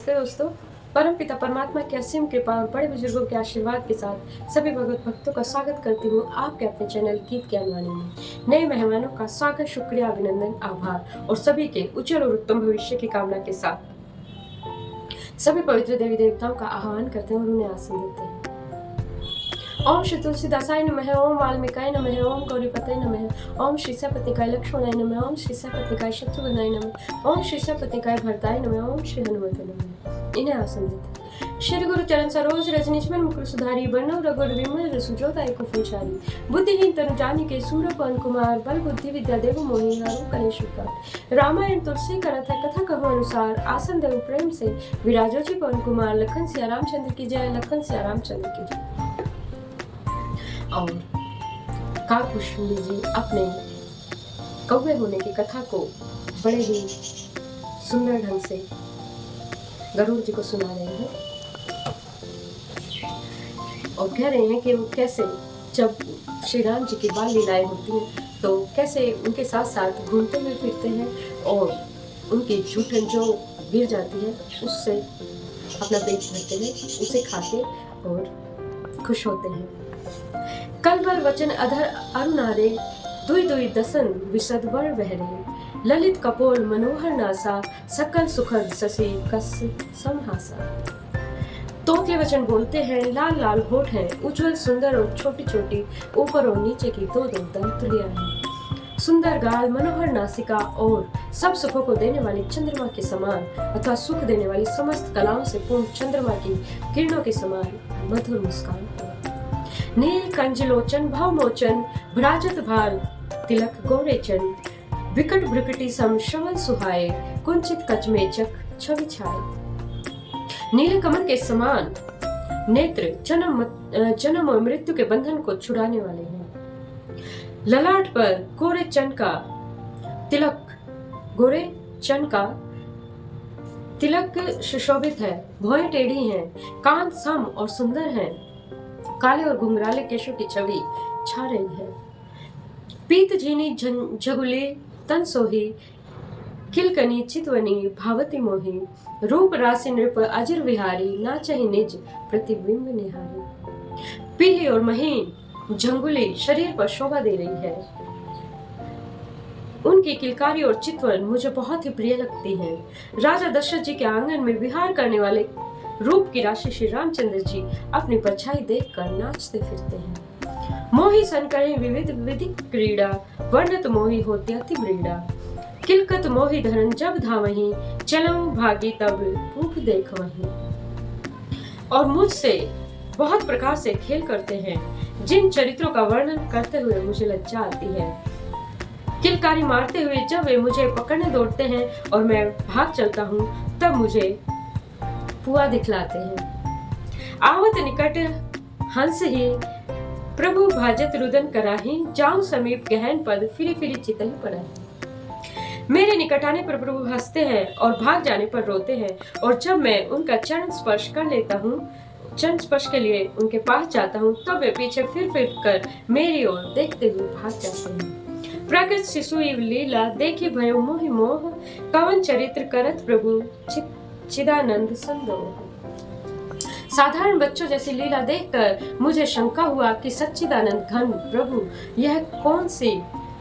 नमस्ते दोस्तों। परम पिता परमात्मा की असीम कृपा और बड़े बुजुर्गों के आशीर्वाद के साथ सभी भगवत भक्तों का स्वागत करती हूँ आपके अपने चैनल गीत ज्ञानवाणी में। नए मेहमानों का स्वागत, शुक्रिया, अभिनंदन, आभार और सभी के उज्जवल और उत्तम भविष्य की कामना के साथ सभी पवित्र देवी देवताओं का आह्वान करते हैं और उन्हें आसन देते हैं। ओम श्री तुलसीदासाय नमः, ओम वाल्मीकाय नमः, ओम गौरीपतये नमः, ओम श्री सपत्निकाय लक्ष्मणाय नमः, ओम श्री सपत्निकाय शत्रुघ्नाय नमः, ओम श्री सपत्निकाय भरताय नमः, ओम श्री हनुमते नमः। इन्हें आसन देते हैं। श्री गुरु चरण सरोज रजनीशमन मुकुर सुधारी, बरनौ रघुवर विमल सुजोता एको फुलचारी, बुद्धिहीन तनु जानिके सूर पवन कुमार, बल बुद्धि विद्या देव मोहि हरहु कलेश विकार। रामायण तुलसी करत है कथा कहु अनुसार, आसन देव प्रेम से विराजो जी पवन कुमार। लखन सिया रामचंद्र की जय, लखन सिया रामचंद्र की जय। और काकभूषणी जी अपने कौवे होने की कथा को बड़े ही सुंदर ढंग से गरुड़ जी को सुना रहे हैं और कह रहे हैं कि वो कैसे जब श्री राम जी की बाल लीलाएं होती हैं तो कैसे उनके साथ साथ घूमते हुए फिरते हैं और उनकी जूठन जो गिर जाती है उससे अपना पेट भरते हैं, उसे खाते और खुश होते हैं। कलबल वचन अधर अरुणारे, दुई दुई दसन विशद वर बहरे, ललित कपोल मनोहर नासा, सकल सुखद ससी कस समहासा। तोतले वचन बोलते हैं, लाल लाल होठ हैं, उज्जवल सुंदर और छोटी छोटी ऊपर और नीचे की दो दो दंतुलियां हैं, सुंदर गाल, मनोहर नासिका और सब सुखों को देने वाली चंद्रमा के समान अथवा सुख देने वाली समस्त कलाओं से पूर्ण चंद्रमा की किरणों के समान मधुर मुस्कान। नील कंजलोचन भवमोचन, भ्राजत भाल तिलक गोरेचन, विकट भ्रुकुटी सम श्रवण सुहाए, कुंचित कचमेचक छवि छाए। नील कमल के समान नेत्र जन्म और मृत्यु के बंधन को छुड़ाने वाले हैं। ललाट पर गोरे चन का तिलक सुशोभित है, भौहें टेढ़ी हैं, कान सम और सुंदर हैं, काले और घुंघराले केशों की छवि छा रही है। पीत झीनी झगुली तन सोही, किलकनी चितवनी भावती मोही, रूप राशि नृप अजर विहारी, नाचहि निज प्रतिबिंब निहारी। पीली और महीन झंगुली शरीर पर शोभा दे रही है। उनकी किलकारी और चितवन मुझे बहुत ही प्रिय लगती हैं। राजा दशरथ जी के आंगन में विहार करने वाले रूप की राशि श्री रामचंद्र जी अपनी परछाई देखकर नाचते फिरते हैं। मोही सन करें विविध विधिक क्रीड़ा, वर्णत मोही होती अति ब्रीड़ा, किलकत मोही धरन जब धावही, चलऊं भागी तब रूप देख वहीं। और मुझसे बहुत प्रकार से खेल करते हैं, जिन चरित्रों का वर्णन करते हुए मुझे लज्जा आती है। किलकारी मारते हुए जब वे मुझे पकड़ने दौड़ते हैं और मैं भाग चलता हूँ तब मुझे पुआ दिखलाते हैं। आवत निकट हंस ही प्रभु भाजत रुदन कराही, जाऊं समीप गहन पद फिरी फिरी चितही पड़ा। मेरे निकट आने पर प्रभु हंसते हैं और भाग जाने पर रोते हैं, और जब मैं उनका चरण स्पर्श कर लेता हूँ, चरण स्पर्श के लिए उनके पास जाता हूँ, तब वे पीछे फिर कर मेरी ओर देखते हुए भाग जाते हैं। प्रकृत शिशु लीला देखी भयो मोहि मोह, कवन चरित्र करत प्रभु चिदानंद संदोह। साधारण बच्चों जैसी लीला देखकर मुझे शंका हुआ कि सच्चिदानंद घन प्रभु यह कौन सी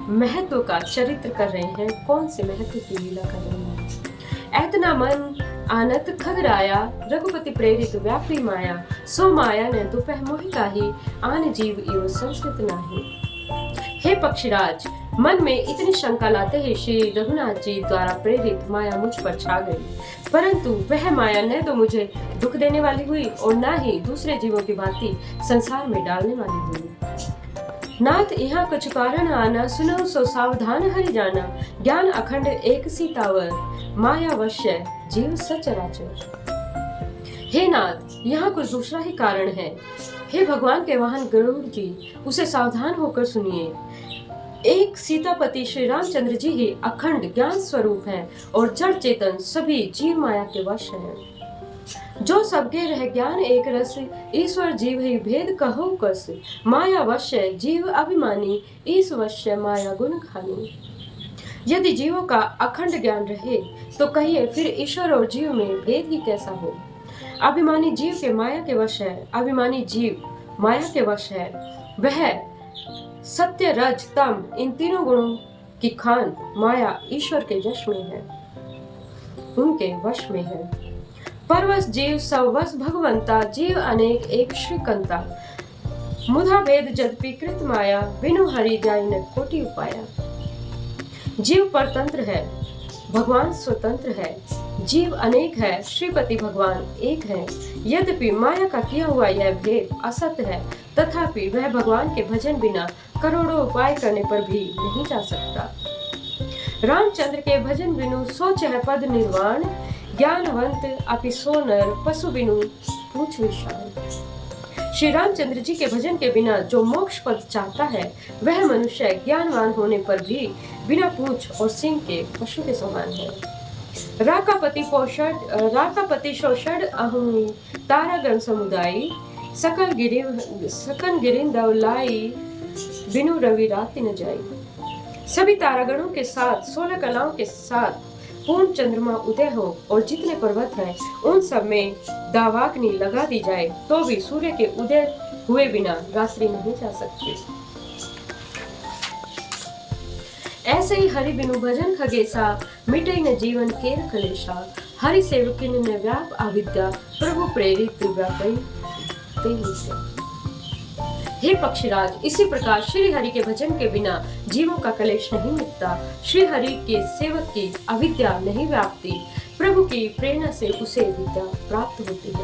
महत्व का चरित्र कर रहे हैं, कौन से महत्व की लीला कर रहे हैं। ऐतना मन आनत खगराया, रघुपति प्रेरित व्यापी माया, सो माया ने दुपह मोहि काही, आन जीव इव संस्कृत नाही। हे पक्षीराज, मन में इतनी शंका लाते ही श्री रघुनाथ जी द्वारा प्रेरित माया मुझ पर छा गई, परंतु वह माया न तो मुझे दुख देने वाली हुई और न ही दूसरे जीवों की भांति संसार में डालने वाली हुई। नाथ यहाँ कुछ कारण आना, सुनो सो सावधान हरि जाना, ज्ञान अखंड एक सीतावर, माया वश्य जीव सचराचर। हे नाथ, यहाँ कुछ दूसरा ही कारण है। हे भगवान के वाहन गरुड़ जी, उसे सावधान होकर सुनिए। एक सीतापति श्री रामचंद्र जी ही अखंड ज्ञान स्वरूप हैं और जड़ चेतन सभी जीव माया के वश हैं। जो सबके रह ज्ञान एक रस, ईश्वर जीव ही भेद कहो कस, माया वश्य जीव अभिमानी, ईश वश्य माया गुण खानी। यदि जीवों का अखंड ज्ञान रहे तो कहिए फिर ईश्वर और जीव में भेद ही कैसा हो। अभिमानी जीव के माया के वश है, अभिमानी जीव माया के वश है। वह सत्य रज तम इन तीनों गुणों की खान माया ईश्वर के वश में है, उनके वश में है। परवश जीव सवस भगवंता, जीव अनेक एक श्रीकंता। मुधा भेद जदपि कृत माया, बिनु हरि जाय न कोटि उपाया। जीव परतंत्र है, भगवान स्वतंत्र है। जीव अनेक है, श्रीपति भगवान एक है। यद्यपि माया का किया हुआ यह भेद असत्य है, तथापि वह भगवान के भजन बिना करोड़ों उपाय करने पर भी नहीं जा सकता। रामचंद्र के भजन बिनु सोच है पद निर्वाण, ज्ञानवंत अपि सो नर पशु बिनु पूछ विशाल। श्री रामचंद्र जी के भजन के बिना जो मोक्ष पद चाहता है, वह मनुष्य ज्ञानवान होने पर भी बिना पूंछ और सिंह के पशु के समान है। राकापति शोषण अहं तारागण समुदायी, सकल गिरिंदव लाई, बिनु रवि राति न जाई। सभी तारागणों के साथ 16 कलाओं के साथ पूर्ण चंद्रमा उदय हो और जितने पर्वत हैं उन सब में दावाग्नि लगा दी जाए तो भी सूर्य के उदय हुए बिना रात्रि नहीं जा सकती। ऐसे ही हरि बिनु भजन खगेसा, मिटे न जीवन केर कलेशा। हरि सेवकिन ने व्याप अविद्या, प्रभु प्रेरित व्यापी ते नित्य। हे पक्षीराज, इसी प्रकार श्री हरि के भजन के बिना जीवों का कलेश नहीं मिटता। श्री हरि के सेवक की अविद्या नहीं व्यापती, प्रभु की प्रेरणा से उसे विद्या प्राप्त होती है।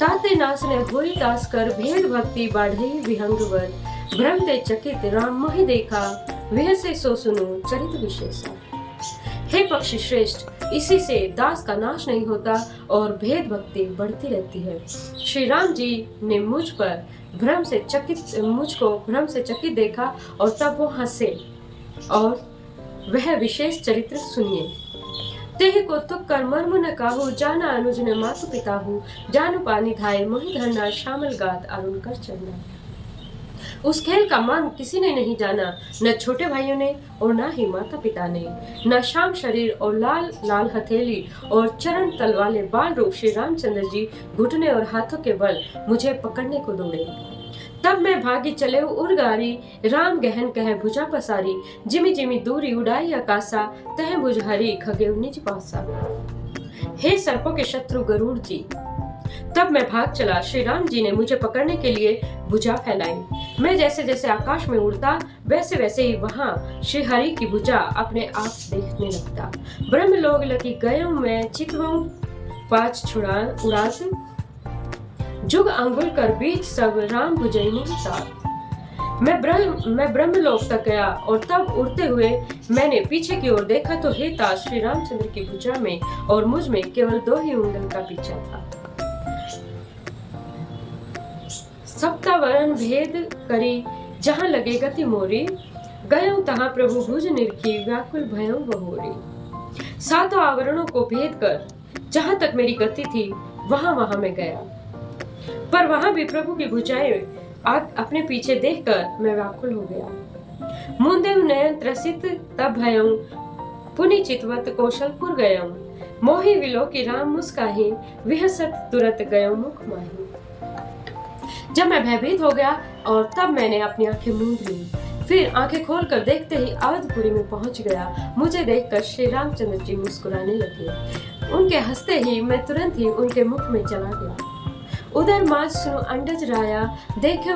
ताते नास ने होई दास कर, भेद भक्ति बाढ़े विहंगवर। भ्रम ते चकित राम मोहि देखा, वह से सो सुनो चरित विशेषा। हे पक्षी श्रेष्ठ, इसी से दास का नाश नहीं होता और भेद भक्ति बढ़ती रहती है। श्री राम जी ने मुझको भ्रम से चकित देखा और तब वो हंसे और वह विशेष चरित्र सुनिए। तेह को तुक कर मर्म न काहू, जाना अनुज न मातु पिता हूँ। जानु पानी धाये मोहि धरना, श्यामल गात अरुण कर चढ़ना। उस खेल का मन किसी ने नहीं जाना, न छोटे भाइयों ने और न ही माता पिता ने। न श्याम शरीर और लाल लाल हथेली और चरण तल वाले बाल रूप श्री रामचंद्र जी घुटने और हाथों के बल मुझे पकड़ने को दौड़े। तब मैं भागी चले उर्गारी, राम गहन कह भुजा पसारी। जिमी जिमी दूरी उड़ाई आकाशा, तह भुज हरी खगे निज पासा। हे सर्पों के शत्रु गरुड़ जी, तब मैं भाग चला। श्री राम जी ने मुझे पकड़ने के लिए भुजा फैलाई। मैं जैसे जैसे आकाश में उड़ता, वैसे वैसे ही वहाँ श्री हरि की भुजा अपने आप देखने लगता। ब्रह्म लोग लगी गयो मैं, चितवऊं पाँच छुड़ा उड़ात। जुग अंगुल कर बीच सब, राम भुजैनी साथ। मैं ब्रह्मलोक तक गया और तब उड़ते हुए मैंने पीछे की ओर देखा तो हे ताज, श्री रामचंद्र की भुजा में और मुझ में केवल 2 ही उंगल का पीछा था। सप्तावरण भेद करी, जहाँ लगे गति मोरी। गयो तहाँ प्रभु भुज निरखी, व्याकुल भयो बहोरी। 7 आवरणों को भेद कर जहाँ तक मेरी गति थी वहाँ मैं गया, पर वहाँ भी प्रभु की भुजाएं अपने पीछे देखकर मैं व्याकुल हो गया। मुंदे नयन त्रसित तब भयं, पुनि चितवत कौशलपुर गयं। मोहि विलो की राम मुस्काही, विहसत तुरत गयो मुख माही। जब मैं भयभीत हो गया और तब मैंने अपनी आंखें मूंद ली, फिर आंखें खोलकर देखते ही अवधपुरी में पहुंच गया। मुझे देखकर श्री रामचंद्र जी मुस्कुराने लगे। उनके हंसते ही मैं तुरंत ही उनके मुख में चला गया। उधर माज सुनो अंडज राया, देखे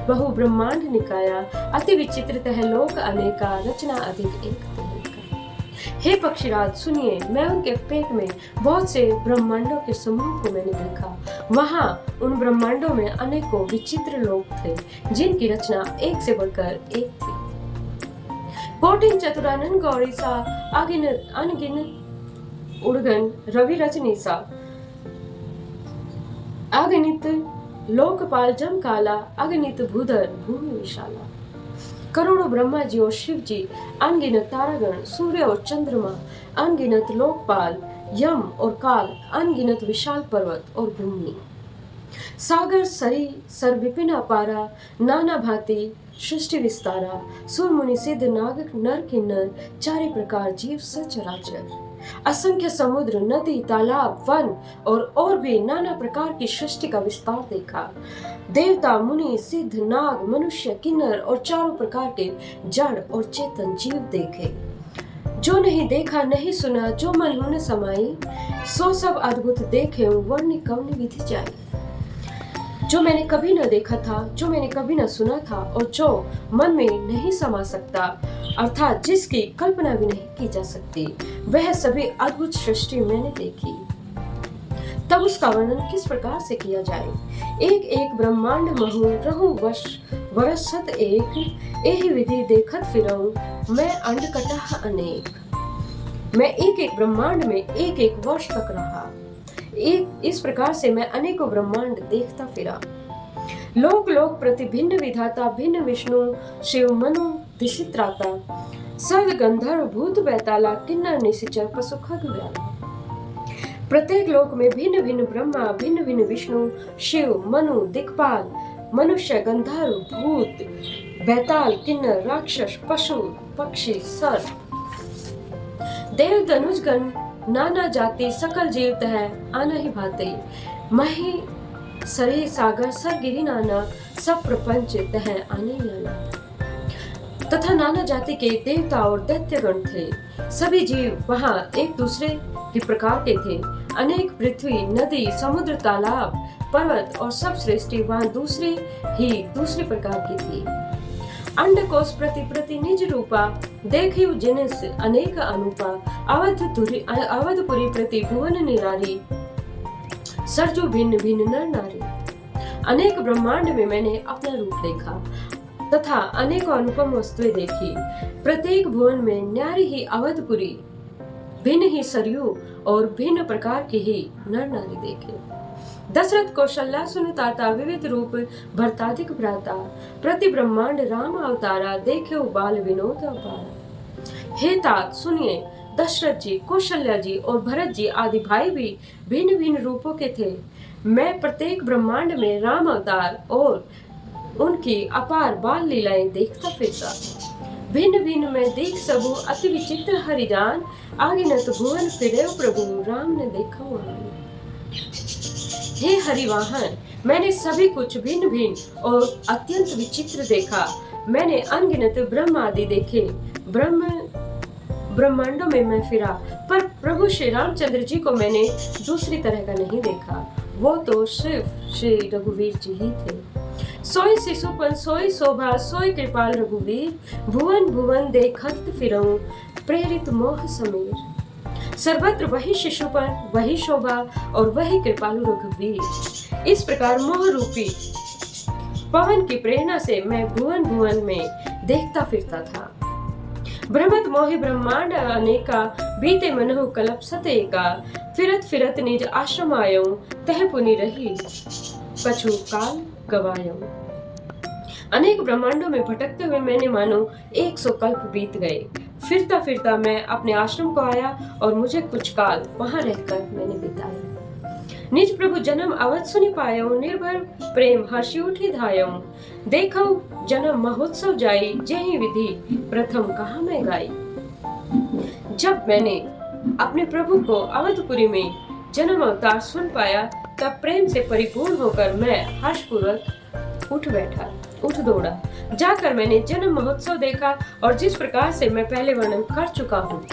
बहु ब्रह्मांड निकाया। अति विचित्र तह लोक अनेका, रचना अधिक एक तह का। हे पक्षीराज सुनिए, मैं उनके पेट में बहुत से ब्रह्मांडों के समूह को मैंने देखा। वहाँ उन ब्रह्मांडों में अनेकों विचित्र लोक थे, जिनकी रचना एक से बढ़कर एक थी। कोटिन चतुरानन गौरी सा, अगिन अनगिन उड़गन रवि रजनी सा। अगणित लोकपाल जम काला, अगणित भूधर भूमि विशाला। करोड़ों ब्रह्मा जी और शिव जी, अनगिनत तारागण, सूर्य और चंद्रमा, अनगिनत लोकपाल, यम और काल, अनगिनत विशाल पर्वत और भूमि। सागर सरी सर विपिन अपारा, नाना भांति सृष्टि विस्तारा, सुर मुनि सिद्ध नाग नर किन्नर, चारे प्रकार जीव सचराचर। असंख्य समुद्र, नदी, तालाब, वन और भी नाना प्रकार की सृष्टि का विस्तार देखा। देवता, मुनि, सिद्ध, नाग, मनुष्य, किन्नर और चारों प्रकार के जड़ और चेतन जीव देखे। जो नहीं देखा नहीं सुना, जो मन होने समाई, सो सब अद्भुत देखे वर्णि कवनि विधि जाई। जो मैंने कभी न देखा था, जो मैंने कभी न सुना था और जो मन में नहीं समा सकता, अर्थात जिसकी कल्पना भी नहीं की जा सकती, वह सभी अद्भुत सृष्टि मैंने देखी। तब उसका वर्णन किस प्रकार से किया जाए। एक एक ब्रह्मांड महु रहूं वर्ष सत एक, एहि विधि देखत फिरऊं मैं अंड कटह अनेक। मैं एक एक ब्रह्मांड में एक एक वर्ष तक रहा। इस प्रकार से मैं अनेकों ब्रह्मांड देखता फिरा। लोक लोक प्रति भिन्न विधाता, भिन्न विष्णु शिव मनु दिशित्राता, सर्व गंधर्व भूत बैताला, किन्नर निशिचर पशु खग व्याला। प्रत्येक लोक में भिन्न भिन्न ब्रह्मा, भिन्न भिन्न विष्णु शिव मनु दिक्पाल, मनुष्य, गंधर्व, भूत, बैताल, किन्नर, राक्षस, पशु, पक्षी, सर्प, देव, धनुषगण, नाना जाति, सकल जीव तह आना ही भाते। मही सरे सागर सर गिरि नाना, सब प्रपंच तह आने ही आना। तथा नाना जाति के देवता और दैत्यगण थे। सभी जीव वहां एक दूसरे के प्रकार के थे। अनेक पृथ्वी, नदी, समुद्र, तालाब, पर्वत और सब सृष्टि वहां दूसरे प्रकार की थी। अंड कोश प्रति निज रूपा, देखियो जिनिस अनेक अनुपा, अवधपुरी प्रति भुवन निरारी, सरजू भिन्न भिन्न नर नारी। अनेक ब्रह्मांड में मैंने अपना रूप देखा तथा अनेकों अनुपम वस्तुएं देखी। प्रत्येक भुवन में न्यारी ही अवधपुरी, भिन्न ही सरयू और भिन्न प्रकार के ही नर नारी देखे। दशरथ कौशल्या सुनताता, विविध रूप भरताधिक भ्राता, प्रति ब्रह्मांड राम अवतारा, देखे बाल विनोद अपारा। हे तात सुनिए, दशरथ जी, कौशल्या जी और भरत जी आदि भाई भी भिन्न भिन्न रूपों के थे। मैं प्रत्येक ब्रह्मांड में राम अवतार और उनकी अपार बाल लीलाएं देखता फिरता। भिन्न भिन्न में देख सबु अति विचित्र हरिजान, आगिनत भुवन फिरे प्रभु, राम ने देखा वहां। हे हरिवाहन, मैंने सभी कुछ भिन्न भिन्न और अत्यंत विचित्र देखा। मैंने अनगिनत ब्रह्म आदि देखे। ब्रह्मांडों में मैं फिरा, पर प्रभु श्री रामचंद्र जी को मैंने दूसरी तरह का नहीं देखा। वो तो सिर्फ श्री रघुवीर जी ही थे। सोई शिशुपन, सोई शोभा, सोई कृपाल रघुवीर, भुवन भुवन देखत फिरऊं प्रेरित मोह समीर। सर्वत्र वही शिशुपन, वही शोभा और वही कृपालु रघुवीर। इस प्रकार मोह रूपी पवन की प्रेरणा से मैं भुवन भुवन में देखता फिरता था। भ्रमत मोहि ब्रह्मांड अनेका, बीते मनहु कल्प सतेका, फिरत फिरत निज आश्रम आयो, तह पुनि रही पछु काल गवायो। अनेक ब्रह्मांडों में भटकते हुए मैंने मानो 100 कल्प बीत गए। फिरता फिरता मैं अपने आश्रम को आया और मुझे कुछ काल वहां रहकर मैंने बिताया। निज प्रभु जन्म अवध सुनि पायो, निर्भर प्रेम हर्षि उठी धायो। देखो जन्म महोत्सव जाई, जेहि विधि प्रथम कहा मैं गाई। जब मैंने अपने प्रभु को अवधपुरी में जन्म अवतार सुन पाया, तब प्रेम से परिपूर्ण होकर मैं हर्षपूर्वक उठ दौड़ा। जाकर मैंने जन्म महोत्सव देखा और जिस प्रकार से मैं पहले वर्णन कर चुका हूँ।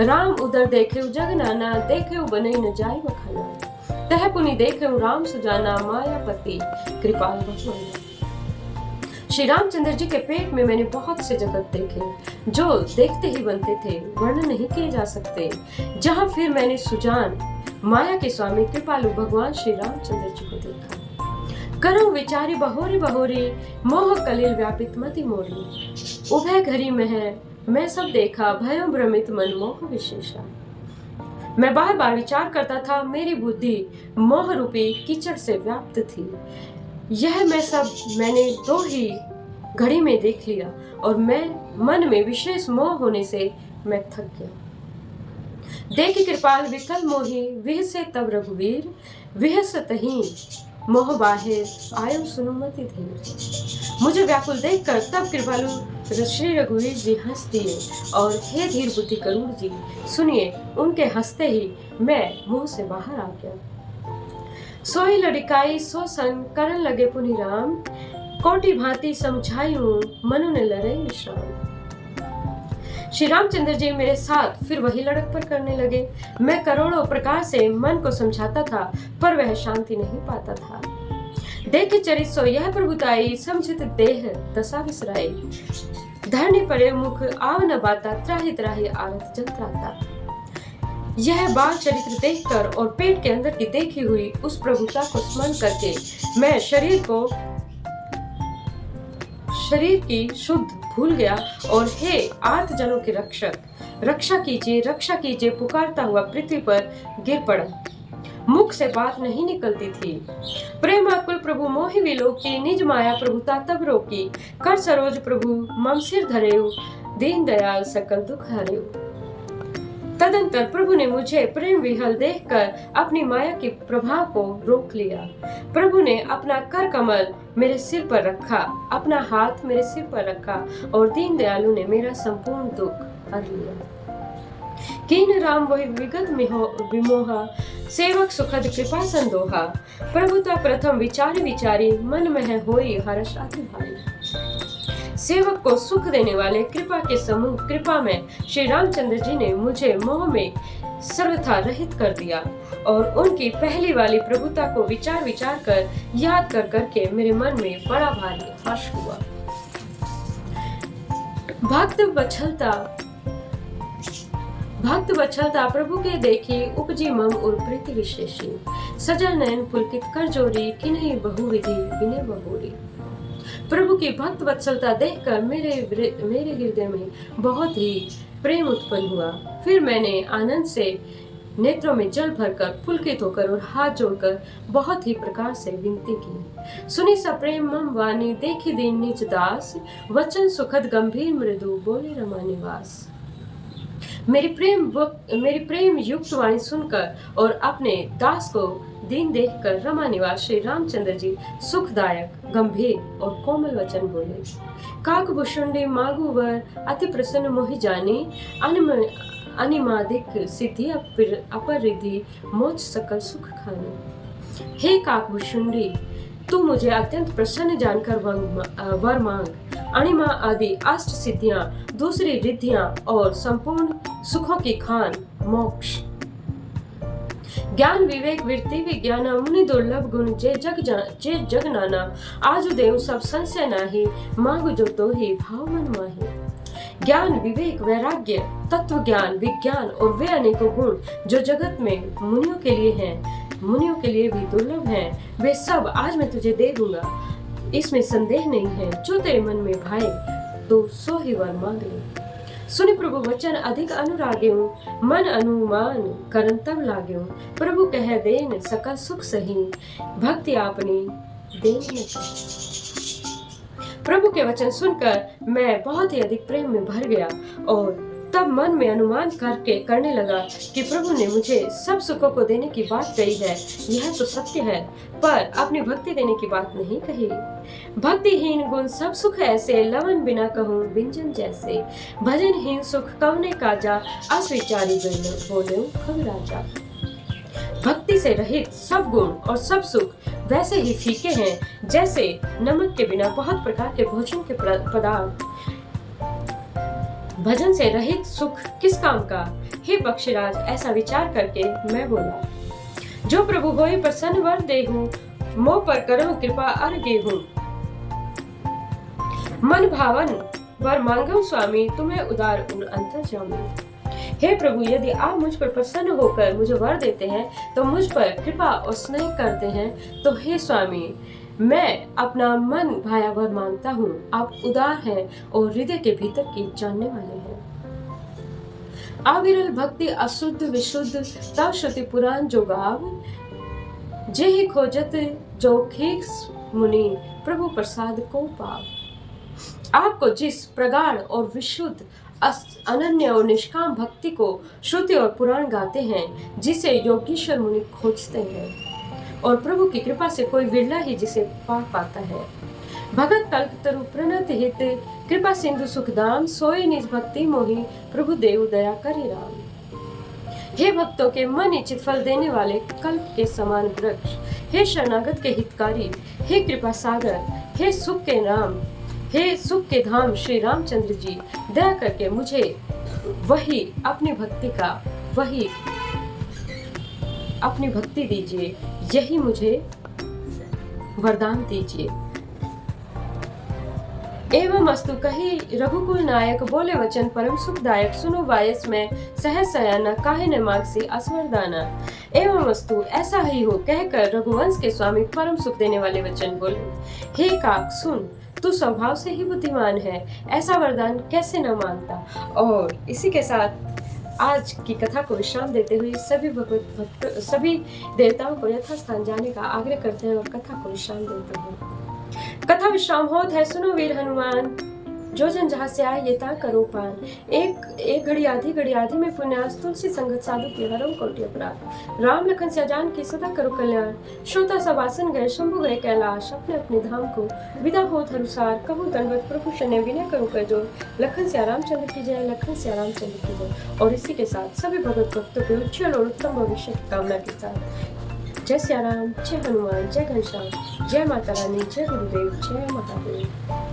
राम उदर देखे जग नाना, देखे बने न जाय बखाना, तह पुनि देखे राम सुजाना, मायापति कृपाल भगवान। श्री रामचंद्र जी के पेट में मैंने बहुत से जगत देखे, जो देखते ही बनते थे, वर्णन नहीं किए जा सकते। जहाँ फिर मैंने सुजान, माया के स्वामी कृपालु भगवान श्री रामचंद्र जी को देखा। करो विचारी बहोरी बहोरी, मोह कलिल व्यापित मति मोरी। उभय घरी में है मैं सब देखा, भयं भ्रमित मन मोह विशेषा। मैं बार बार विचार करता था, मेरी बुद्धि मोह रूपी कीचड़ से व्याप्त थी। यह मैंने 2 ही घड़ी में देख लिया और मैं मन में विशेष मोह होने से मैं थक गया। देखि कृपाल विकल मोहि, विहसे तब रघुवीर, विहसतहि मोह बाहिर आयो सुनुमति धीर। मुझे व्याकुल देखकर तब कृपालु श्री रघुवीर जी हंस दिए और हे धीर बुद्धि करुण जी सुनिए, उनके हंसते ही मैं मुंह से बाहर आ गया। सोई लड़िकाई सो सन करन लगे पुनि राम, कोटि भांति समझायूं मनु ने लड़े विश्राम। श्री रामचंद्र जी मेरे साथ फिर वही लड़कपन करने लगे। मैं करोड़ों प्रकार से मन को समझाता था पर वह शांति नहीं पाता था। देखे चरित सो यह प्रभुताई, समझित देह दशा विसराई। धरनी पड़े मुख आव न बाता, त्राहि त्राहि आरत जंत्राता। यह बाल चरित्र देखकर और पेट के अंदर की देखी हुई उस प्रभुता को स्मरण करके मैं शरीर की शुद्ध भूल गया और हे आर्त जनों के रक्षक, रक्षा कीजिए पुकारता हुआ पृथ्वी पर गिर पड़ा। मुख से बात नहीं निकलती थी। प्रेमाकुल प्रभु मोहि विलोकी, निज माया प्रभुता तब रोकी। कर सरोज प्रभु मम सिर धरेउ, दीन दयाल सकल दुख हरेउ। तदंतर प्रभु ने मुझे प्रेम विहल देखकर अपनी माया के प्रभाव को रोक लिया। प्रभु ने अपना कर कमल मेरे सिर पर रखा, अपना हाथ मेरे सिर पर रखा और दीन दयालु ने मेरा संपूर्ण दुख हर लिया। कीन राम वही विगत विमोहा, सेवक सुखद कृपा संदोहा। प्रभुता प्रथम विचारी विचारी, मन में होई हर्ष अति भारी। सेवक को सुख देने वाले कृपा के समूह कृपा में श्री रामचंद्र जी ने मुझे मोह में सर्वथा रहित कर दिया और उनकी पहली वाली प्रभुता को विचार कर याद कर करके मेरे मन में बड़ा भारी हर्ष हुआ। भक्त वत्सलता प्रभु के देखी, उपजी मम उर प्रीति विशेषी। सजल नयन पुलकित कर जोरी, किन्हीं बहुविधि विनय बहोरी। प्रभु की भक्त वत्सलता देखकर मेरे हृदय में बहुत ही प्रेम उत्पन्न हुआ। फिर मैंने आनंद से नेत्रों में जल भरकर पुलकित होकर और हाथ जोड़कर बहुत ही प्रकार से विनती की। सुनी सा प्रेम मम वाणी, देखी दीन निज दास। वचन सुखद गंभीर मृदु, बोले रमा निवास। मेरी प्रेम युक्त वाणी सुनकर और अपने दास को दीन देखकर रमा निवास श्री रामचंद्र जी सुखदायक, गंभीर और कोमल वचन बोले। काक भुषुंडी मागु वर, अति प्रसन्न मोहि जानी। अनिमादिक सिद्धि अपरिधि, मोक्ष सकल सुख खानी। हे काक भुषुंडी, तू मुझे अत्यंत प्रसन्न जानकर वर मांग। अणिमा आदि अष्ट सिद्धियां, दूसरी रिद्धियां और संपूर्ण सुखों की खान मोक्ष। ज्ञान विवेक वृत्ति विज्ञान, मुनि दुर्लभ गुण जे जग नाना। आजु देव सब संशय नाही, मांगु जो तो ही भाव मन माही। ज्ञान विवेक वैराग्य तत्व ज्ञान विज्ञान और वे अनेकों गुण जो जगत में मुनियों के लिए हैं, मुनियों के लिए भी दुर्लभ हैं, वे सब आज मैं तुझे दे दूंगा, इसमें संदेह नहीं है। जो तेरे मन में भाए तो सो ही वर मांग ले। सुनि प्रभु वचन अधिक अनुराग्यो, मन अनुमान करन तब लाग्यो। प्रभु कह देन सकल सुख सही, भक्ति आपनी देन न कही। प्रभु के वचन सुनकर मैं बहुत ही अधिक प्रेम में भर गया और तब मन में अनुमान करने लगा कि प्रभु ने मुझे सब सुखों को देने की बात कही है, यह तो सत्य है, पर अपनी भक्ति देने की बात नहीं कही। भक्तिहीन गुण सब सुख ऐसे, लवन बिना कहूँ व्यंजन जैसे। भजनहीन सुख कवने काजा, अस्विचारी बोले खग राजा। भक्ति से रहित सब गुण और सब सुख वैसे ही फीके हैं जैसे नमक के बिना बहुत प्रकार के भोजन के पदार्थ। भजन से रहित सुख किस काम का। हे पक्षीराज, ऐसा विचार करके मैं बोला, जो प्रभु होई प्रसन्न वर देहु, मोह पर करो कृपा अर गेहूं। मन भावन वर मांगो स्वामी, तुम्हें उदार अंतर जामी। हे प्रभु, यदि आप मुझ पर प्रसन्न होकर मुझे वर देते हैं तो मुझ पर कृपा और स्नेह करते हैं, तो हे स्वामी, मैं अपना मन भाया वर मांगता हूँ। आप उदार हैं और हृदय के भीतर की जानने वाले हैं। अविरल भक्ति अशुद्ध विशुद्ध, तव श्रुति पुराण जो गाव। जे ही खोजत जो खीस मुनि, प्रभु प्रसाद को पाव। आपको जिस प्रगाढ़ और विशुद्ध अनन्य और निष्काम भक्ति को श्रुति और पुराण गाते हैं, जिसे योगीश्वर मुनि खोजते हैं, और प्रभु की कृपा से कोई विरला ही जिसे पा पाता है। भगत कल्पतरु प्रणत हित कृपा सिंधु सुखदाम सोई निज भक्ति मोहि प्रभु देव दया करि राम। हे भक्तों के मन इच्छित फल देने वाले कल्प के समान वृक्ष, हे शरणागत के हितकारी, हे कृपा सागर, हे सुख के नाम, हे सुख के धाम श्री रामचंद्र जी, दया करके मुझे वही अपनी भक्ति दीजिए, यही मुझे वरदान दीजिए। एवं अस्तु कही रघुकुल नायक, बोले वचन परम सुखदायक, सुनो वायस में सहज सयाना, काहे न मागसी असवरदाना। एवं अस्तु ऐसा ही हो कहकर रघुवंश के स्वामी परम सुख देने वाले वचन बोले, हे काक सुन, तू स्वभाव से ही बुद्धिमान है, ऐसा वरदान कैसे न मांगता। और इसी के साथ आज की कथा को विश्राम देते हुए सभी देवताओं को यथास्थान जाने का आग्रह करते हैं और कथा को विश्राम देते हैं। कथा विश्राम होत है, सुनो वीर हनुमान, जो जन जहाँ से आए ये ता करो पान। एक घड़ी आधी में पुण्यास, तुलसी संगत साधु के हरम कोटि अपराध। राम लखन से जान की सदा करो कल्याण। श्रोता सब आसन गए, शंभु गए कैलाश, अपने अपने धाम को विदा होत हरुसार। कहूँ दंडवत प्रभु शने, विनय करो कर जोर। लखन से रामचंद्र की जय, लखन से रामचंद्र की जय। और इसी के साथ सभी भगत भक्तों के उज्जवल और उत्तम भविष्य की कामना के साथ जय सिया राम, जय हनुमान, जय घनश्याम, जय माता रानी, जय गुरुदेव, जय महादेव।